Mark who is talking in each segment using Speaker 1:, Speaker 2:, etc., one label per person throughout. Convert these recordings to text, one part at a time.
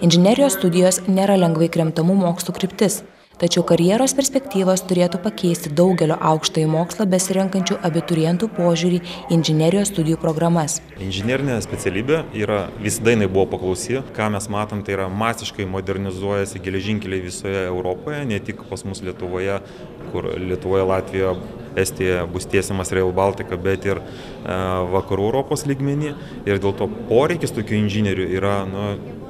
Speaker 1: Inžinerijos studijos nėra lengvai kremtamų mokslų kryptis, tačiau karjeros perspektyvos turėtų pakeisti daugelio aukštąjį mokslą besirenkančių abiturientų požiūrį į inžinerijos studijų programas.
Speaker 2: Inžinerinė specialybė visada buvo paklausi. Ką mes matom, tai yra masiškai modernizuojasi geležinkeliai visoje Europoje, ne tik pas mus Lietuvoje, kur Lietuvoje, Latvijoje, Estijoje bus tiesiamas Rail Baltica, bet ir vakarų Europos lygmenį. Ir dėl to poreikis tokių inžinierių yra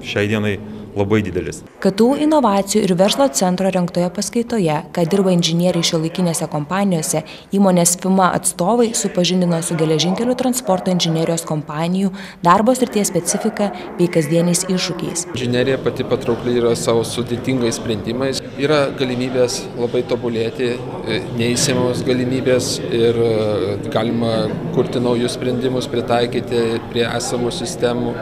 Speaker 2: šiai dienai labai didelis.
Speaker 1: KTU inovacijų ir verslo centro rengtoje paskaitoje, ką dirba inžinieriai šiuolaikinėse kompanijose, įmonės FIMA atstovai supažindino su geležinkelių transporto inžinerijos kompanijų darbo srities specifika bei kasdieniais iššūkiais.
Speaker 3: Inžinerija pati patraukli yra savo sudėtingais sprendimais. Yra galimybės labai tobulėti, neįsiemos galimybės ir galima kurti naujus sprendimus, pritaikyti prie esamų sistemų.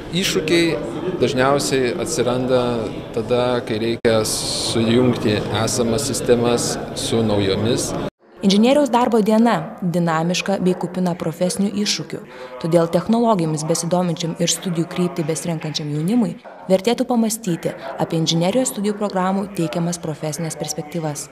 Speaker 3: Iššūkiai dažniausiai atsiranda tada, kai reikia sujungti esamas sistemas su naujomis.
Speaker 1: Inžinieriaus darbo diena dinamiška bei kupina profesinių iššūkių, todėl technologijomis besidominčiam ir studijų kryptį besirenkančiam jaunimui vertėtų pamastyti apie inžinerijos studijų programų teikiamas profesinės perspektyvas.